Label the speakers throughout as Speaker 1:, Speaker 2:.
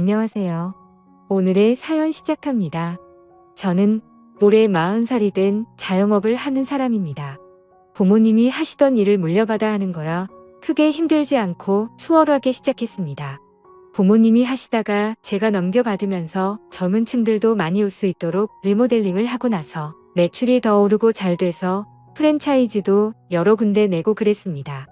Speaker 1: 안녕하세요. 오늘의 사연 시작합니다. 저는 올해 40살이 된 자영업을 하는 사람입니다. 부모님이 하시던 일을 물려받아 하는 거라 크게 힘들지 않고 수월하게 시작했습니다. 부모님이 하시다가 제가 넘겨받으면서 젊은 층들도 많이 올 수 있도록 리모델링을 하고 나서 매출이 더 오르고 잘 돼서 프랜차이즈도 여러 군데 내고 그랬습니다.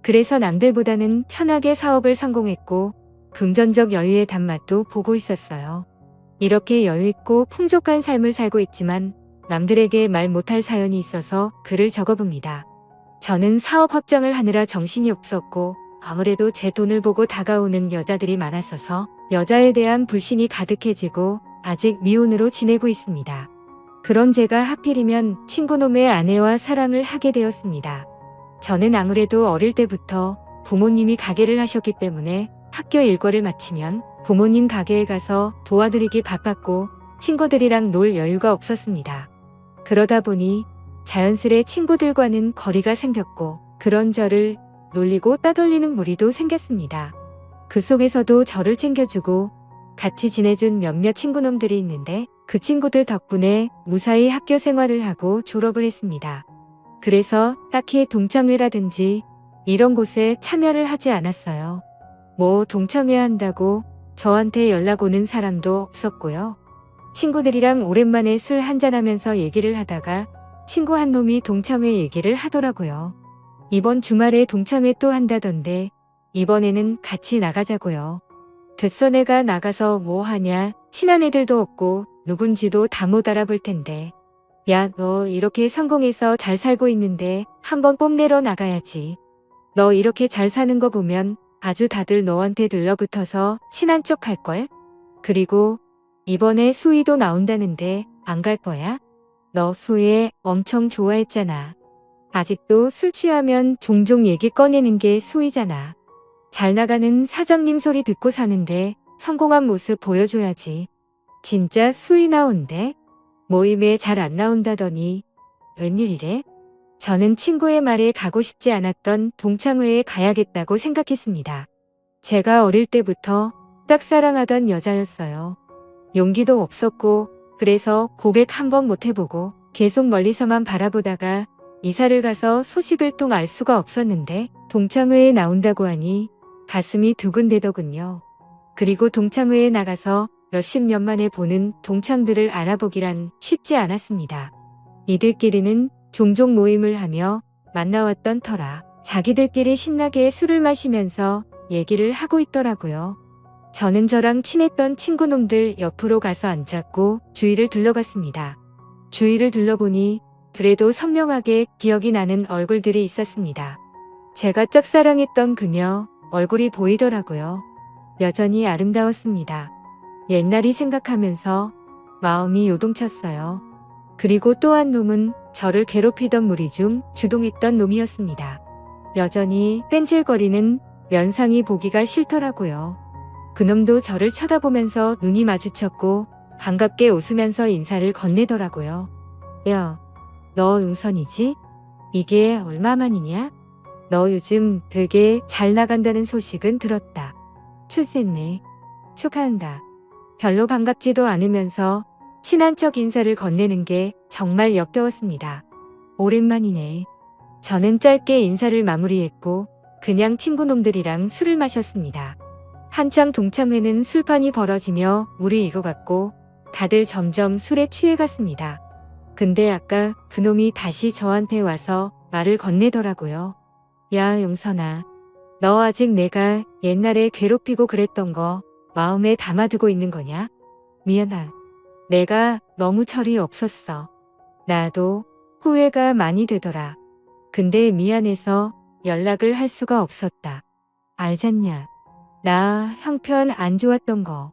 Speaker 1: 그래서 남들보다는 편하게 사업을 성공했고 금전적 여유의 단맛도 보고 있었어요. 이렇게 여유있고 풍족한 삶을 살고 있지만 남들에게 말 못할 사연이 있어서 글을 적어봅니다. 저는 사업 확장을 하느라 정신이 없었고 아무래도 제 돈을 보고 다가오는 여자들이 많았어서 여자에 대한 불신이 가득해지고 아직 미혼으로 지내고 있습니다. 그런 제가 하필이면 친구놈의 아내와 사랑을 하게 되었습니다. 저는 아무래도 어릴 때부터 부모님이 가게를 하셨기 때문에 학교 일과를 마치면 부모님 가게에 가서 도와드리기 바빴고 친구들이랑 놀 여유가 없었습니다. 그러다 보니 자연스레 친구들과는 거리가 생겼고 그런 저를 놀리고 따돌리는 무리도 생겼습니다. 그 속에서도 저를 챙겨주고 같이 지내준 몇몇 친구놈들이 있는데 그 친구들 덕분에 무사히 학교 생활을 하고 졸업을 했습니다. 그래서 딱히 동창회라든지 이런 곳에 참여를 하지 않았어요. 뭐 동창회 한다고 저한테 연락 오는 사람도 없었고요. 친구들이랑 오랜만에 술 한잔하면서 얘기를 하다가 친구 한 놈이 동창회 얘기를 하더라고요. 이번 주말에 동창회 또 한다던데 이번에는 같이 나가자고요. 됐어, 내가 나가서 뭐 하냐, 친한 애들도 없고 누군지도 다 못 알아볼 텐데. 야, 너 이렇게 성공해서 잘 살고 있는데 한번 뽐내러 나가야지. 너 이렇게 잘 사는 거 보면 아주 다들 너한테 들러붙어서 친한 척 할걸? 그리고 이번에 수희도 나온다는데 안 갈 거야? 너 수희 엄청 좋아했잖아. 아직도 술 취하면 종종 얘기 꺼내는 게 수희잖아. 잘 나가는 사장님 소리 듣고 사는데 성공한 모습 보여줘야지. 진짜 수희 나온대? 모임에 잘 안 나온다더니 웬일이래? 저는 친구의 말에 가고 싶지 않았던 동창회에 가야겠다고 생각했습니다. 제가 어릴 때부터 짝사랑하던 여자였어요. 용기도 없었고 그래서 고백 한번 못 해보고 계속 멀리서만 바라보다가 이사를 가서 소식을 통 알 수가 없었는데 동창회에 나온다고 하니 가슴이 두근대더군요. 그리고 동창회에 나가서 몇십 년 만에 보는 동창들을 알아보기란 쉽지 않았습니다. 이들끼리는 종종 모임을 하며 만나왔던 터라 자기들끼리 신나게 술을 마시면서 얘기를 하고 있더라고요. 저는 저랑 친했던 친구놈들 옆으로 가서 앉았고 주위를 둘러봤습니다. 주위를 둘러보니 그래도 선명하게 기억이 나는 얼굴들이 있었습니다. 제가 짝사랑했던 그녀 얼굴이 보이더라고요. 여전히 아름다웠습니다. 옛날이 생각하면서 마음이 요동쳤어요. 그리고 또 한 놈은 저를 괴롭히던 무리 중 주동했던 놈이었습니다. 여전히 뺀질거리는 면상이 보기가 싫더라고요. 그놈도 저를 쳐다보면서 눈이 마주쳤고 반갑게 웃으면서 인사를 건네더라고요. 야, 너 응선이지? 이게 얼마만이냐? 너 요즘 되게 잘 나간다는 소식은 들었다. 출세네. 축하한다. 별로 반갑지도 않으면서 친한 척 인사를 건네는 게 정말 역겨웠습니다. 오랜만이네. 저는 짧게 인사를 마무리했고 그냥 친구놈들이랑 술을 마셨습니다. 한창 동창회는 술판이 벌어지며 물이 익어갔고 다들 점점 술에 취해갔습니다. 근데 아까 그놈이 다시 저한테 와서 말을 건네더라고요. 야, 용선아. 너 아직 내가 옛날에 괴롭히고 그랬던 거 마음에 담아두고 있는 거냐? 미안하. 내가 너무 철이 없었어. 나도 후회가 많이 되더라. 근데 미안해서 연락을 할 수가 없었다. 알잖냐? 나 형편 안 좋았던 거.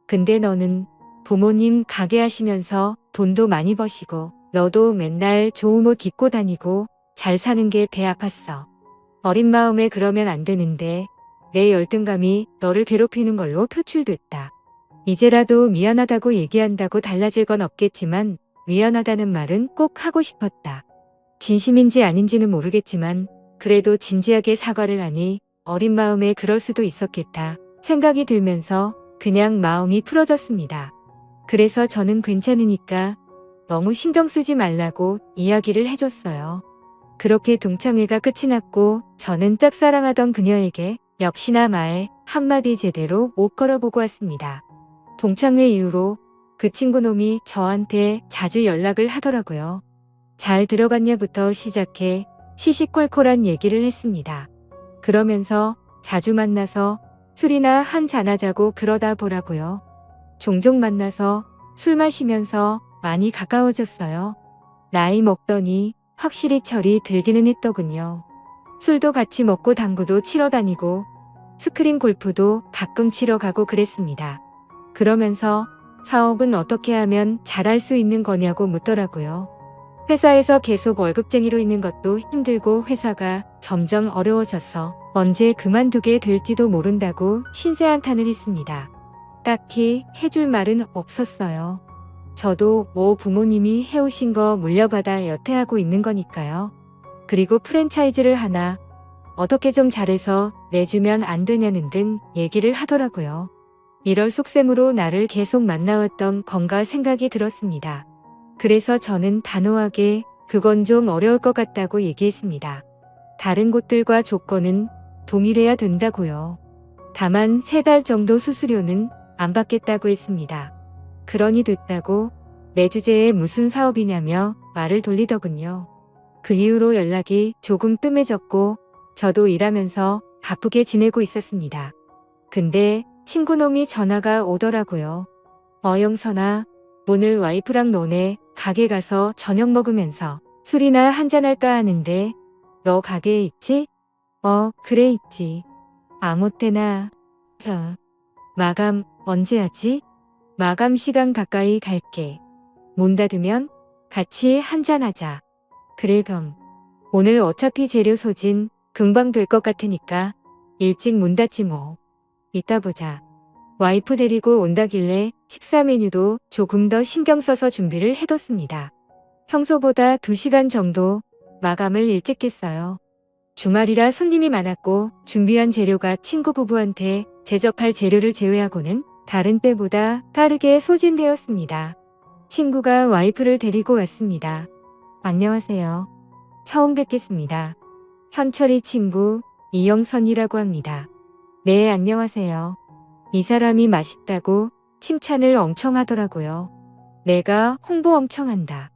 Speaker 1: 근데 너는 부모님 가게 하시면서 돈도 많이 버시고 너도 맨날 좋은 옷 입고 다니고 잘 사는 게 배 아팠어. 어린 마음에 그러면 안 되는데 내 열등감이 너를 괴롭히는 걸로 표출됐다. 이제라도 미안하다고 얘기한다고 달라질 건 없겠지만 미안하다는 말은 꼭 하고 싶었다. 진심인지 아닌지는 모르겠지만 그래도 진지하게 사과를 하니 어린 마음에 그럴 수도 있었겠다 생각이 들면서 그냥 마음이 풀어졌습니다. 그래서 저는 괜찮으니까 너무 신경 쓰지 말라고 이야기를 해줬어요. 그렇게 동창회가 끝이 났고 저는 짝사랑하던 그녀에게 역시나 말 한마디 제대로 못 걸어보고 왔습니다. 동창회 이후로 그 친구놈이 저한테 자주 연락을 하더라고요. 잘 들어갔냐부터 시작해 시시콜콜한 얘기를 했습니다. 그러면서 자주 만나서 술이나 한잔하자고 그러다 보라고요. 종종 만나서 술 마시면서 많이 가까워졌어요. 나이 먹더니 확실히 철이 들기는 했더군요. 술도 같이 먹고 당구도 치러 다니고 스크린 골프도 가끔 치러 가고 그랬습니다. 그러면서 사업은 어떻게 하면 잘할 수 있는 거냐고 묻더라고요. 회사에서 계속 월급쟁이로 있는 것도 힘들고 회사가 점점 어려워져서 언제 그만두게 될지도 모른다고 신세한탄을 했습니다. 딱히 해줄 말은 없었어요. 저도 뭐 부모님이 해오신 거 물려받아 여태 하고 있는 거니까요. 그리고 프랜차이즈를 하나 어떻게 좀 잘해서 내주면 안 되냐는 등 얘기를 하더라고요. 이럴 속셈으로 나를 계속 만나왔던 건가 생각이 들었습니다. 그래서 저는 단호하게 그건 좀 어려울 것 같다고 얘기했습니다. 다른 곳들과 조건은 동일해야 된다고요. 다만 3달 정도 수수료는 안 받겠다고 했습니다. 그러니 됐다고 내 주제에 무슨 사업이냐며 말을 돌리더군요. 그 이후로 연락이 조금 뜸해졌고 저도 일하면서 바쁘게 지내고 있었습니다. 근데 친구놈이 전화가 오더라고요. 영선아, 오늘 와이프랑 너네 가게 가서 저녁 먹으면서 술이나 한잔할까 하는데 너 가게에 있지? 그래 있지. 아무 때나. 마감 언제 하지? 마감 시간 가까이 갈게. 문 닫으면 같이 한잔하자. 그래 그럼. 오늘 어차피 재료 소진 금방 될 것 같으니까 일찍 문 닫지 뭐. 이따 보자. 와이프 데리고 온다길래 식사 메뉴도 조금 더 신경 써서 준비를 해뒀습니다. 평소보다 2시간 정도 마감을 일찍 했어요. 주말이라 손님이 많았고 준비한 재료가 친구 부부한테 제접할 재료를 제외하고는 다른 때보다 빠르게 소진되었습니다. 친구가 와이프를 데리고 왔습니다. 안녕하세요. 처음 뵙겠습니다. 현철이 친구 이영선이라고 합니다. 네, 안녕하세요. 이 사람이 맛있다고 칭찬을 엄청 하더라고요. 내가 홍보 엄청 한다.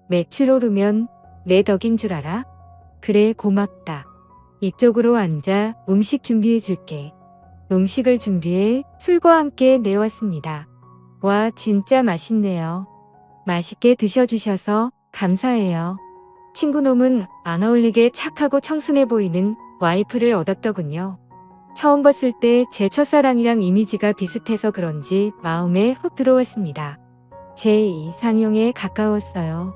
Speaker 1: 매출 오르면 내 덕인 줄 알아? 그래, 고맙다. 이쪽으로 앉아 음식 준비해 줄게. 음식을 준비해 술과 함께 내왔습니다. 와, 진짜 맛있네요. 맛있게 드셔주셔서 감사해요. 친구놈은 안 어울리게 착하고 청순해 보이는 와이프를 얻었더군요. 처음 봤을 때 제 첫사랑이랑 이미지가 비슷해서 그런지 마음에 훅 들어왔습니다. 제 이상형에 가까웠어요.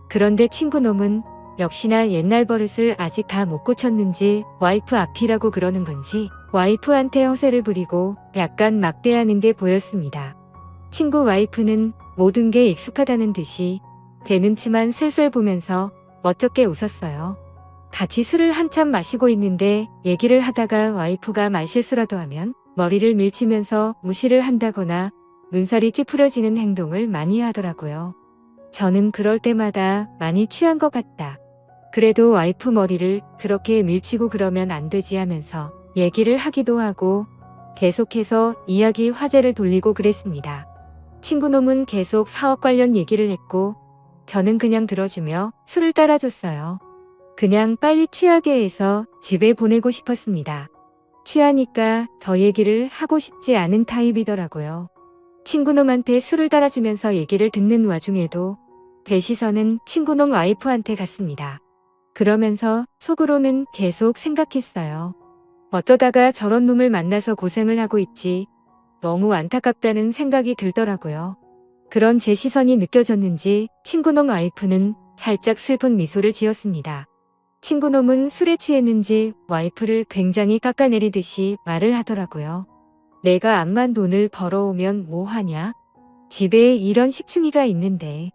Speaker 1: 그런데 친구놈은 역시나 옛날 버릇을 아직 다 못 고쳤는지 와이프 앞이라고 그러는 건지 와이프한테 허세를 부리고 약간 막대하는 게 보였습니다. 친구 와이프는 모든 게 익숙하다는 듯이 제 눈치만 슬슬 보면서 멋쩍게 웃었어요. 같이 술을 한참 마시고 있는데 얘기를 하다가 와이프가 말실수라도 하면 머리를 밀치면서 무시를 한다거나 눈살이 찌푸려지는 행동을 많이 하더라고요. 저는 그럴 때마다 많이 취한 것 같다. 그래도 와이프 머리를 그렇게 밀치고 그러면 안 되지 하면서 얘기를 하기도 하고 계속해서 이야기 화제를 돌리고 그랬습니다. 친구놈은 계속 사업 관련 얘기를 했고 저는 그냥 들어주며 술을 따라줬어요. 그냥 빨리 취하게 해서 집에 보내고 싶었습니다. 취하니까 더 얘기를 하고 싶지 않은 타입이더라고요. 친구놈한테 술을 따라주면서 얘기를 듣는 와중에도 제 시선은 친구놈 와이프한테 갔습니다. 그러면서 속으로는 계속 생각했어요. 어쩌다가 저런 놈을 만나서 고생을 하고 있지. 너무 안타깝다는 생각이 들더라고요. 그런 제 시선이 느껴졌는지 친구놈 와이프는 살짝 슬픈 미소를 지었습니다. 친구놈은 술에 취했는지 와이프를 굉장히 깎아내리듯이 말을 하더라고요. 내가 암만 돈을 벌어오면 뭐 하냐? 집에 이런 식충이가 있는데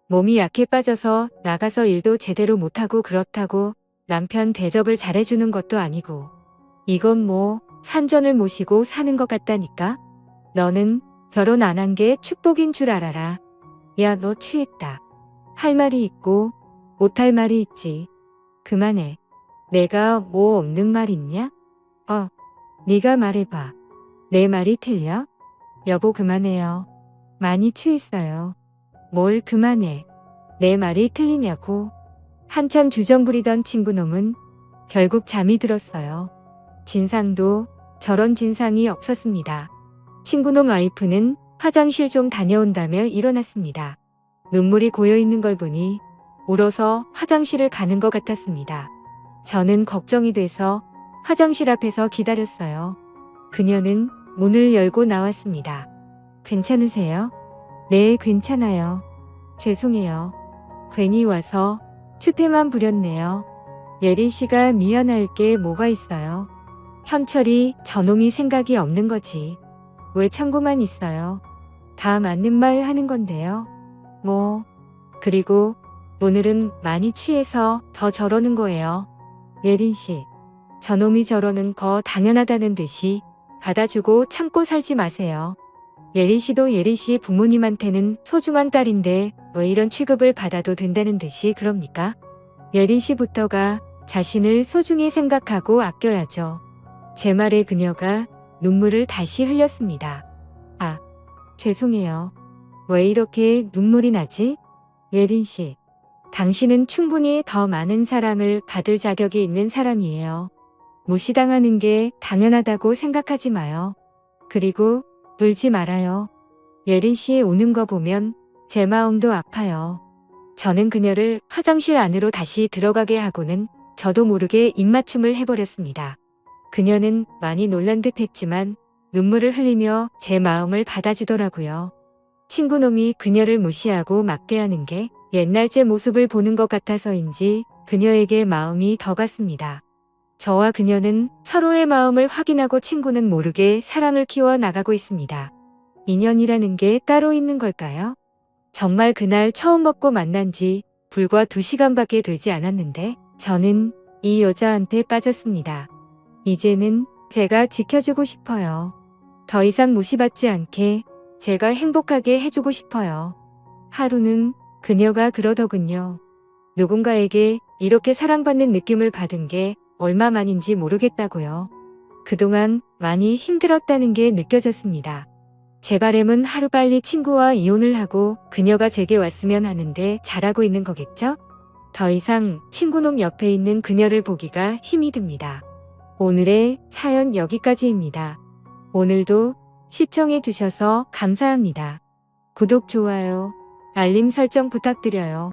Speaker 1: 몸이 약해 빠져서 나가서 일도 제대로 못하고 그렇다고 남편 대접을 잘해주는 것도 아니고 이건 뭐 산전을 모시고 사는 것 같다니까? 너는 결혼 안 한 게 축복인 줄 알아라. 야, 너 취했다. 할 말이 있고 못할 말이 있지. 그만해. 내가 뭐 없는 말 있냐? 네가 말해봐. 내 말이 틀려? 여보 그만해요. 많이 취했어요. 뭘 그만해. 내 말이 틀리냐고. 한참 주정부리던 친구놈은 결국 잠이 들었어요. 진상도 저런 진상이 없었습니다. 친구놈 와이프는 화장실 좀 다녀온다며 일어났습니다. 눈물이 고여있는 걸 보니 울어서 화장실을 가는 것 같았습니다. 저는 걱정이 돼서 화장실 앞에서 기다렸어요. 그녀는 문을 열고 나왔습니다. 괜찮으세요? 네, 괜찮아요. 죄송해요. 괜히 와서 추태만 부렸네요. 예린 씨가 미안할 게 뭐가 있어요. 현철이 저놈이 생각이 없는 거지. 왜 참고만 있어요. 다 맞는 말 하는 건데요. 그리고 오늘은 많이 취해서 더 저러는 거예요. 예린 씨, 저놈이 저러는 거 당연하다는 듯이 받아주고 참고 살지 마세요. 예린 씨도 예린 씨 부모님한테는 소중한 딸인데 왜 이런 취급을 받아도 된다는 듯이 그럽니까? 예린 씨부터가 자신을 소중히 생각하고 아껴야죠. 제 말에 그녀가 눈물을 다시 흘렸습니다. 죄송해요. 왜 이렇게 눈물이 나지? 예린 씨, 당신은 충분히 더 많은 사랑을 받을 자격이 있는 사람이에요. 무시당하는 게 당연하다고 생각하지 마요. 그리고 울지 말아요. 예린 씨 우는 거 보면 제 마음도 아파요. 저는 그녀를 화장실 안으로 다시 들어가게 하고는 저도 모르게 입맞춤을 해버렸습니다. 그녀는 많이 놀란 듯 했지만 눈물을 흘리며 제 마음을 받아주더라고요. 친구놈이 그녀를 무시하고 막대하는 게 옛날 제 모습을 보는 것 같아서인지 그녀에게 마음이 더 갔습니다. 저와 그녀는 서로의 마음을 확인하고 친구는 모르게 사랑을 키워 나가고 있습니다. 인연이라는 게 따로 있는 걸까요? 정말 그날 처음 먹고 만난 지 불과 2시간밖에 되지 않았는데 저는 이 여자한테 빠졌습니다. 이제는 제가 지켜주고 싶어요. 더 이상 무시받지 않게 제가 행복하게 해주고 싶어요. 하루는 그녀가 그러더군요. 누군가에게 이렇게 사랑받는 느낌을 받은 게 얼마만인지 모르겠다고요. 그동안 많이 힘들었다는 게 느껴졌습니다. 제 바람은 하루빨리 친구와 이혼을 하고 그녀가 제게 왔으면 하는데 잘하고 있는 거겠죠? 더 이상 친구놈 옆에 있는 그녀를 보기가 힘이 듭니다. 오늘의 사연 여기까지입니다. 오늘도 시청해 주셔서 감사합니다. 구독, 좋아요, 알림 설정 부탁드려요.